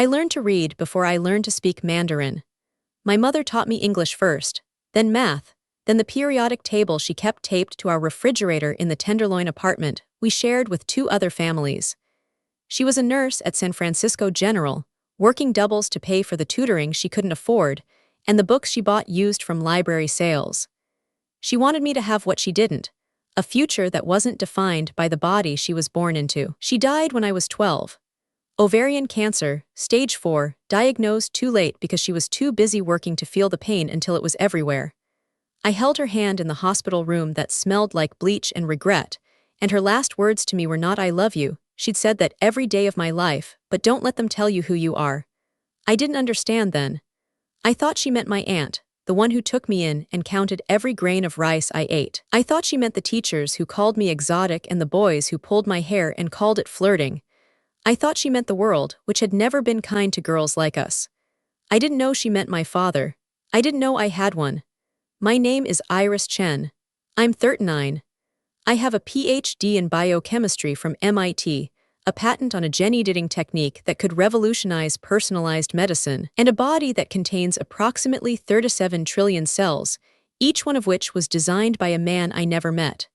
I learned to read before I learned to speak Mandarin. My mother taught me English first, then math, then the periodic table she kept taped to our refrigerator in the Tenderloin apartment we shared with 2 other families. She was a nurse at San Francisco General, working doubles to pay for the tutoring she couldn't afford and the books she bought used from library sales. She wanted me to have what she didn't, a future that wasn't defined by the body she was born into. She died when I was 12. Ovarian cancer, stage 4, diagnosed too late because she was too busy working to feel the pain until it was everywhere. I held her hand in the hospital room that smelled like bleach and regret, and her last words to me were not "I love you." She'd said that every day of my life, but don't let them tell you who you are. I didn't understand then. I thought she meant my aunt, the one who took me in and counted every grain of rice I ate. I thought she meant the teachers who called me exotic and the boys who pulled my hair and called it flirting. I thought she meant the world, which had never been kind to girls like us. I didn't know she meant my father. I didn't know I had one. My name is Iris Chen. I'm 39. I have a PhD in biochemistry from MIT, a patent on a gene editing technique that could revolutionize personalized medicine, and a body that contains approximately 37 trillion cells, each one of which was designed by a man I never met.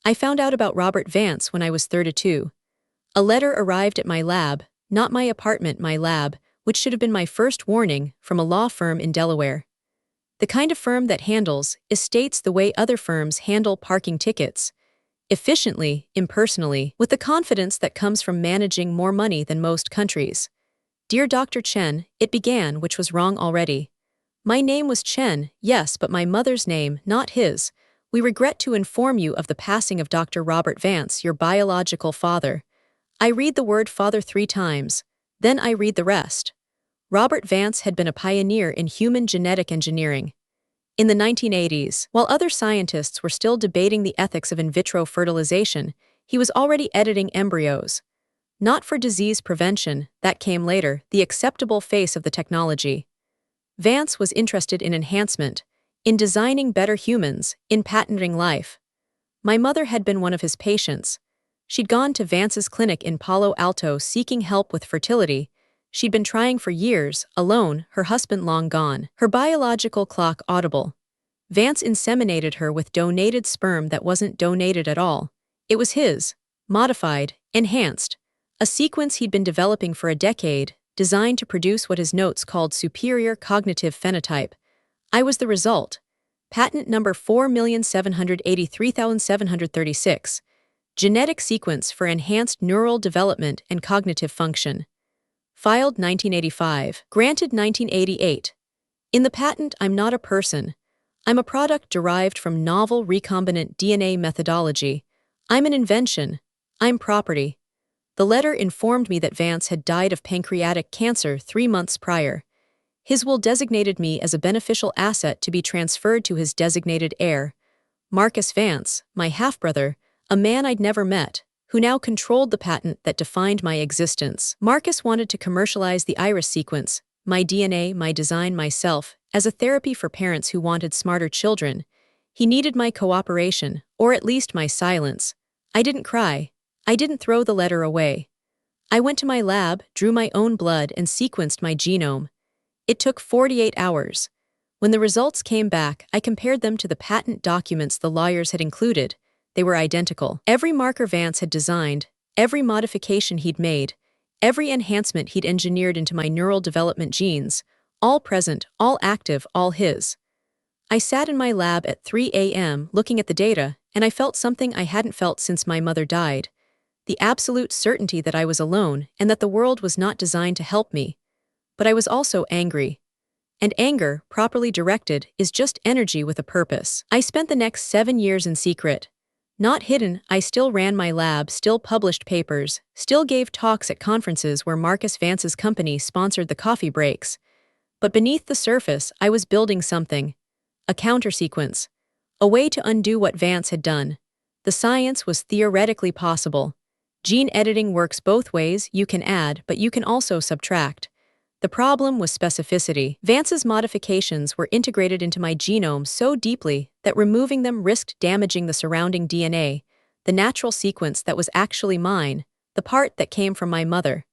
I found out about Robert Vance when I was 32. A letter arrived at my lab, not my apartment, my lab, which should have been my first warning, from a law firm in Delaware. The kind of firm that handles estates the way other firms handle parking tickets. Efficiently, impersonally, with the confidence that comes from managing more money than most countries. Dear Dr. Chen, it began, which was wrong already. My name was Chen, yes, but my mother's name, not his. We regret to inform you of the passing of Dr. Robert Vance, your biological father. I read the word father 3 times, then I read the rest. Robert Vance had been a pioneer in human genetic engineering. In the 1980s, while other scientists were still debating the ethics of in vitro fertilization, he was already editing embryos. Not for disease prevention, that came later, the acceptable face of the technology. Vance was interested in enhancement, in designing better humans, in patenting life. My mother had been one of his patients. She'd gone to Vance's clinic in Palo Alto seeking help with fertility. She'd been trying for years, alone, her husband long gone. Her biological clock audible. Vance inseminated her with donated sperm that wasn't donated at all. It was his, modified, enhanced, a sequence he'd been developing for a decade, designed to produce what his notes called superior cognitive phenotype. I was the result. Patent number 4,783,736. Genetic sequence for enhanced neural development and cognitive function. Filed 1985. Granted 1988. In the patent, I'm not a person. I'm a product derived from novel recombinant DNA methodology. I'm an invention. I'm property. The letter informed me that Vance had died of pancreatic cancer 3 months prior. His will designated me as a beneficial asset to be transferred to his designated heir, Marcus Vance, my half-brother, a man I'd never met, who now controlled the patent that defined my existence. Marcus wanted to commercialize the Iris sequence, my DNA, my design, myself, as a therapy for parents who wanted smarter children. He needed my cooperation, or at least my silence. I didn't cry. I didn't throw the letter away. I went to my lab, drew my own blood, and sequenced my genome. It took 48 hours. When the results came back, I compared them to the patent documents the lawyers had included. They were identical. Every marker Vance had designed, every modification he'd made, every enhancement he'd engineered into my neural development genes, all present, all active, all his. I sat in my lab at 3 a.m. looking at the data, and I felt something I hadn't felt since my mother died. The absolute certainty that I was alone and that the world was not designed to help me. But I was also angry. And anger, properly directed, is just energy with a purpose. I spent the next 7 years in secret. Not hidden, I still ran my lab, still published papers, still gave talks at conferences where Marcus Vance's company sponsored the coffee breaks. But beneath the surface, I was building something. A countersequence. A way to undo what Vance had done. The science was theoretically possible. Gene editing works both ways, you can add, but you can also subtract. The problem was specificity. Vance's modifications were integrated into my genome so deeply that removing them risked damaging the surrounding DNA, the natural sequence that was actually mine, the part that came from my mother.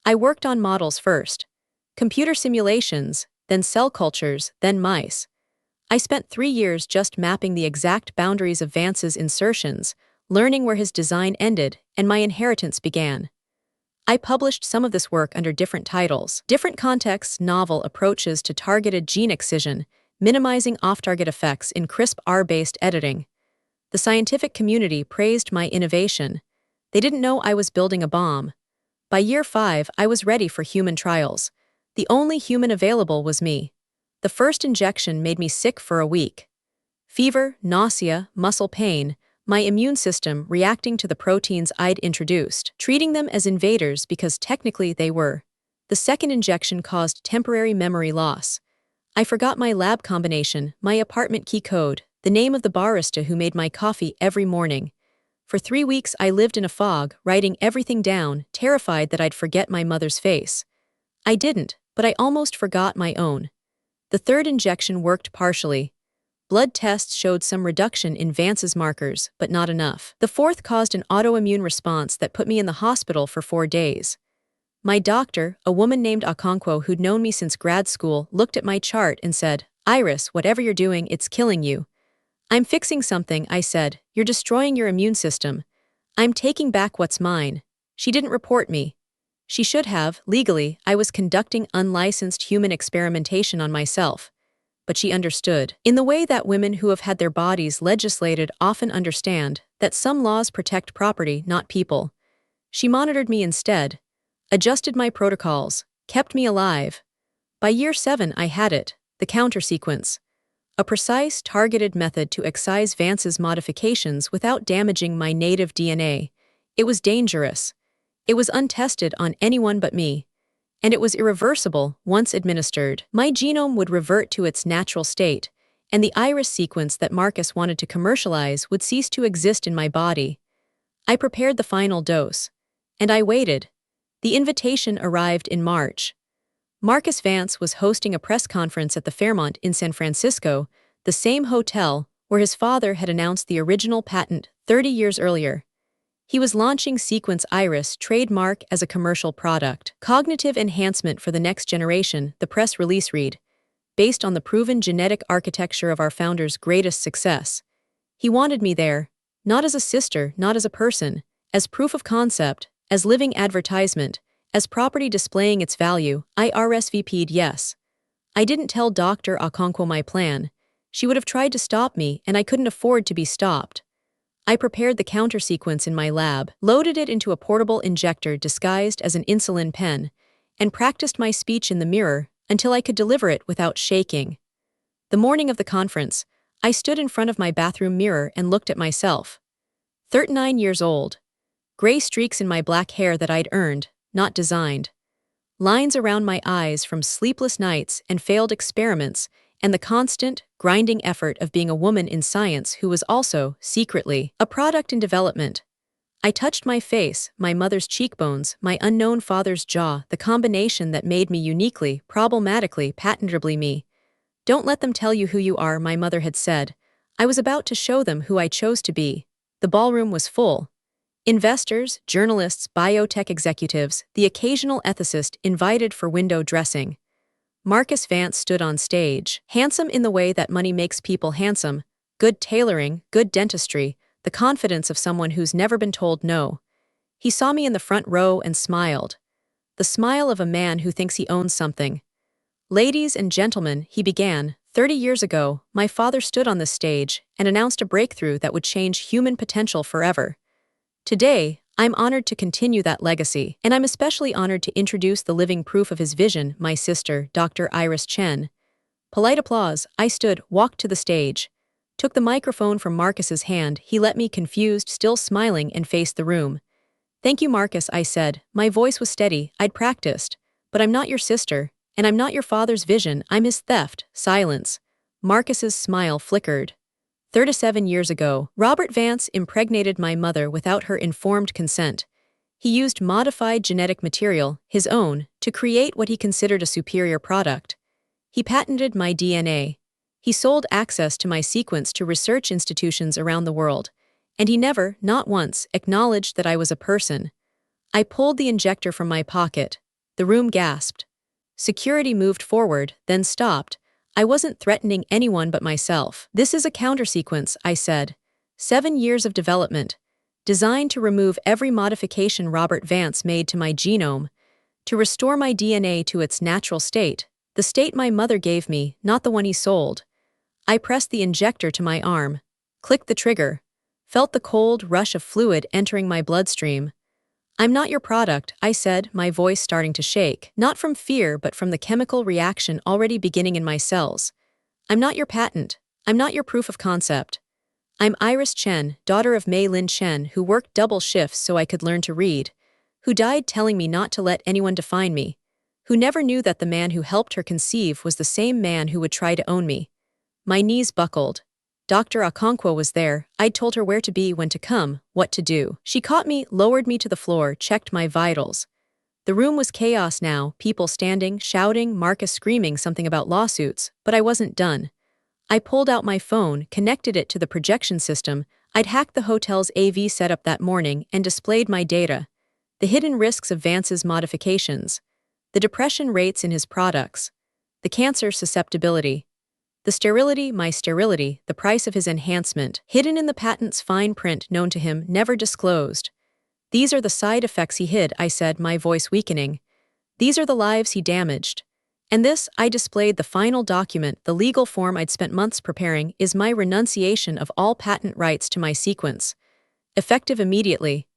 I worked on models first, computer simulations, then cell cultures, then mice. I spent 3 years just mapping the exact boundaries of Vance's insertions, learning where his design ended and my inheritance began. I published some of this work under different titles, different contexts, novel approaches to targeted gene excision, minimizing off-target effects in crisp R-based editing. The scientific community praised my innovation. They didn't know I was building a bomb. By year 5, I was ready for human trials. The only human available was me. The first injection made me sick for a week. Fever, nausea, muscle pain, my immune system reacting to the proteins I'd introduced, treating them as invaders because technically they were. The second injection caused temporary memory loss. I forgot my lab combination, my apartment key code, the name of the barista who made my coffee every morning. For 3 weeks I lived in a fog, writing everything down, terrified that I'd forget my mother's face. I didn't, but I almost forgot my own. The third injection worked partially. Blood tests showed some reduction in Vance's markers, but not enough. The fourth caused an autoimmune response that put me in the hospital for 4 days. My doctor, a woman named Okonkwo who'd known me since grad school, looked at my chart and said, "Iris, whatever you're doing, it's killing you." "I'm fixing something," I said. "You're destroying your immune system. I'm taking back what's mine." She didn't report me. She should have. Legally, I was conducting unlicensed human experimentation on myself. But she understood, in the way that women who have had their bodies legislated often understand, that some laws protect property, not people. She monitored me instead, adjusted my protocols, kept me alive. By year 7 I had it, the counter sequence. A precise, targeted method to excise Vance's modifications without damaging my native DNA. It was dangerous. It was untested on anyone but me. And it was irreversible once administered. My genome would revert to its natural state, and the iris sequence that Marcus wanted to commercialize would cease to exist in my body. I prepared the final dose. And I waited. The invitation arrived in March. Marcus Vance was hosting a press conference at the Fairmont in San Francisco, the same hotel where his father had announced the original patent 30 years earlier. He was launching Sequence Iris trademark as a commercial product. Cognitive enhancement for the next generation, the press release read, based on the proven genetic architecture of our founder's greatest success. He wanted me there, not as a sister, not as a person, as proof of concept, as living advertisement, as property displaying its value. I RSVP'd yes. I didn't tell Dr. Okonkwo my plan. She would have tried to stop me, and I couldn't afford to be stopped. I prepared the counter sequence in my lab, loaded it into a portable injector disguised as an insulin pen, and practiced my speech in the mirror until I could deliver it without shaking. The morning of the conference, I stood in front of my bathroom mirror and looked at myself. 39 years old. Gray streaks in my black hair that I'd earned, not designed. Lines around my eyes from sleepless nights and failed experiments, and the constant, grinding effort of being a woman in science who was also, secretly, a product in development. I touched my face, my mother's cheekbones, my unknown father's jaw, the combination that made me uniquely, problematically, patentably me. "Don't let them tell you who you are," my mother had said. I was about to show them who I chose to be. The ballroom was full. Investors, journalists, biotech executives, the occasional ethicist invited for window dressing. Marcus Vance stood on stage, handsome in the way that money makes people handsome, good tailoring, good dentistry, the confidence of someone who's never been told no. He saw me in the front row and smiled. The smile of a man who thinks he owns something. "Ladies and gentlemen," he began, 30 years ago, my father stood on this stage and announced a breakthrough that would change human potential forever. Today, I'm honored to continue that legacy, and I'm especially honored to introduce the living proof of his vision, my sister, Dr. Iris Chen. Polite applause. I stood, walked to the stage, took the microphone from Marcus's hand. He let me, confused, still smiling, and faced the room. "Thank you, Marcus," I said. My voice was steady. I'd practiced. "But I'm not your sister, and I'm not your father's vision. I'm his theft." Silence. Marcus's smile flickered. 37 years ago, Robert Vance impregnated my mother without her informed consent. He used modified genetic material, his own, to create what he considered a superior product. He patented my DNA. He sold access to my sequence to research institutions around the world. And he never, not once, acknowledged that I was a person. I pulled the injector from my pocket, The room gasped. Security moved forward, then stopped. I wasn't threatening anyone but myself. This is a countersequence, I said. 7 years of development, designed to remove every modification Robert Vance made to my genome, to restore my DNA to its natural state, the state my mother gave me, not the one he sold. I pressed the injector to my arm, clicked the trigger, felt the cold rush of fluid entering my bloodstream. I'm not your product, I said, my voice starting to shake, not from fear but from the chemical reaction already beginning in my cells. I'm not your patent. I'm not your proof of concept. I'm Iris Chen, daughter of Mei Lin Chen, who worked double shifts so I could learn to read, who died telling me not to let anyone define me, who never knew that the man who helped her conceive was the same man who would try to own me. My knees buckled. Dr. Okonkwo was there. I'd told her where to be, when to come, what to do. She caught me, lowered me to the floor, checked my vitals. The room was chaos now, people standing, shouting, Marcus screaming something about lawsuits, but I wasn't done. I pulled out my phone, connected it to the projection system. I'd hacked the hotel's AV setup that morning and displayed my data. The hidden risks of Vance's modifications. The depression rates in his products. The cancer susceptibility. The sterility, my sterility, the price of his enhancement, hidden in the patent's fine print known to him, never disclosed. These are the side effects he hid, I said, my voice weakening. These are the lives he damaged. And this, I displayed the final document, the legal form I'd spent months preparing, is my renunciation of all patent rights to my sequence. Effective immediately.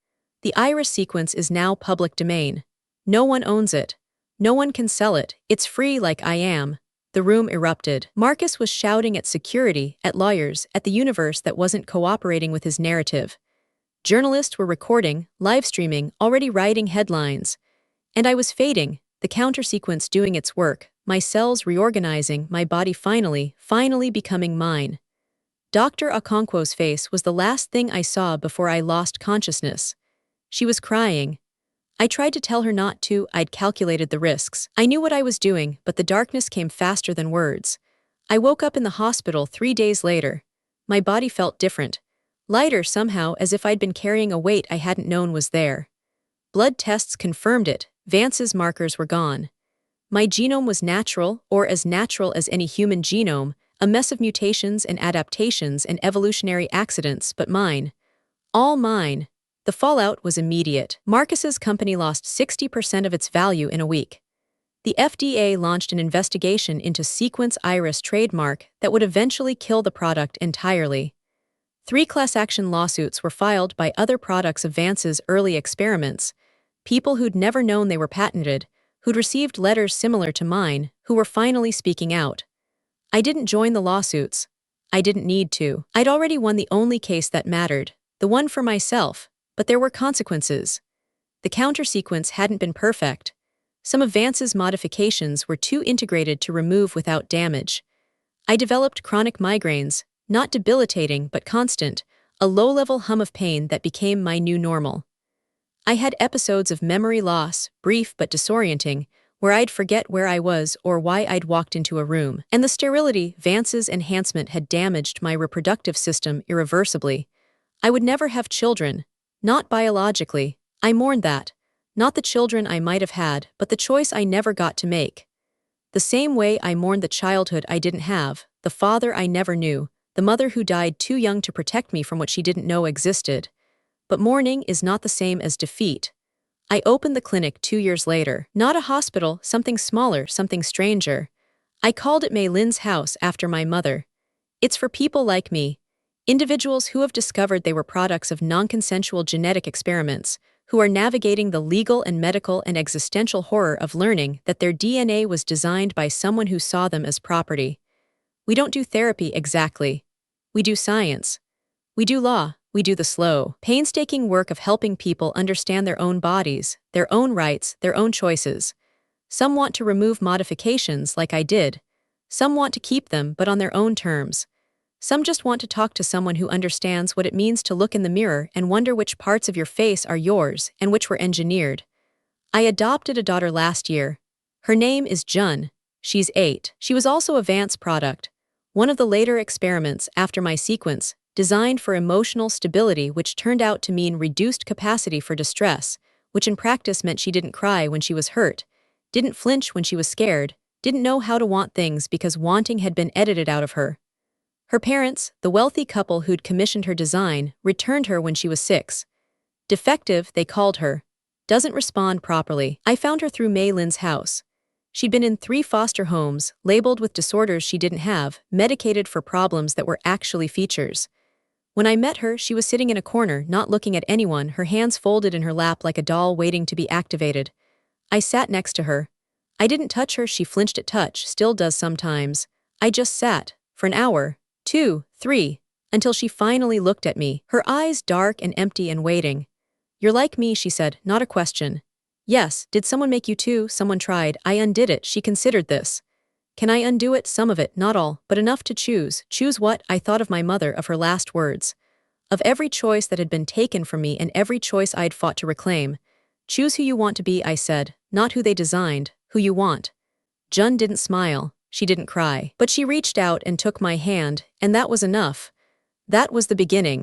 The Iris sequence is now public domain. No one owns it. No one can sell it. It's free like I am. The room erupted. Marcus was shouting at security, at lawyers, at the universe that wasn't cooperating with his narrative. Journalists were recording, live streaming, already writing headlines. And I was fading, the countersequence doing its work, my cells reorganizing, my body finally becoming mine. Dr. Okonkwo's face was the last thing I saw before I lost consciousness. She was crying. I tried to tell her not to. I'd calculated the risks. I knew what I was doing, but the darkness came faster than words. I woke up in the hospital 3 days later. My body felt different. Lighter somehow, as if I'd been carrying a weight I hadn't known was there. Blood tests confirmed it. Vance's markers were gone. My genome was natural, or as natural as any human genome, a mess of mutations and adaptations and evolutionary accidents, but mine. All mine. The fallout was immediate. Marcus's company lost 60% of its value in a week. The FDA launched an investigation into Sequence Iris trademark that would eventually kill the product entirely. 3 class action lawsuits were filed by other products of Vance's early experiments, people who'd never known they were patented, who'd received letters similar to mine, who were finally speaking out. I didn't join the lawsuits. I didn't need to. I'd already won the only case that mattered, the one for myself. But there were consequences. The countersequence hadn't been perfect. Some of Vance's modifications were too integrated to remove without damage. I developed chronic migraines, not debilitating but constant, a low-level hum of pain that became my new normal. I had episodes of memory loss, brief but disorienting, where I'd forget where I was or why I'd walked into a room. And the sterility, Vance's enhancement had damaged my reproductive system irreversibly. I would never have children. Not biologically. I mourned that. Not the children I might have had, but the choice I never got to make. The same way I mourned the childhood I didn't have, the father I never knew, the mother who died too young to protect me from what she didn't know existed. But mourning is not the same as defeat. I opened the clinic 2 years later. Not a hospital, something smaller, something stranger. I called it Mei Lin's house after my mother. It's for people like me. Individuals who have discovered they were products of non-consensual genetic experiments, who are navigating the legal and medical and existential horror of learning that their DNA was designed by someone who saw them as property. We don't do therapy exactly. We do science. We do law. We do the slow, painstaking work of helping people understand their own bodies, their own rights, their own choices. Some want to remove modifications like I did. Some want to keep them but on their own terms. Some just want to talk to someone who understands what it means to look in the mirror and wonder which parts of your face are yours and which were engineered. I adopted a daughter last year. Her name is Jun. She's 8. She was also a Vance product, one of the later experiments after my sequence, designed for emotional stability, which turned out to mean reduced capacity for distress, which in practice meant she didn't cry when she was hurt, didn't flinch when she was scared, didn't know how to want things because wanting had been edited out of her. Her parents, the wealthy couple who'd commissioned her design, returned her when she was 6. Defective, they called her. Doesn't respond properly. I found her through Mei Lin's house. She'd been in 3 foster homes, labeled with disorders she didn't have, medicated for problems that were actually features. When I met her, she was sitting in a corner, not looking at anyone, her hands folded in her lap like a doll waiting to be activated. I sat next to her. I didn't touch her, she flinched at touch, still does sometimes. I just sat, for an hour, 2, 3, until she finally looked at me, her eyes dark and empty and waiting. "You're like me," she said, not a question. "Yes, did someone make you too?" "Someone tried. I undid it." She considered this. "Can I undo it?" "Some of it, not all, but enough to choose." "Choose what?" I thought of my mother, of her last words. Of every choice that had been taken from me and every choice I'd fought to reclaim. "Choose who you want to be," I said, "not who they designed, who you want." Jun didn't smile. She didn't cry. But she reached out and took my hand, and that was enough. That was the beginning.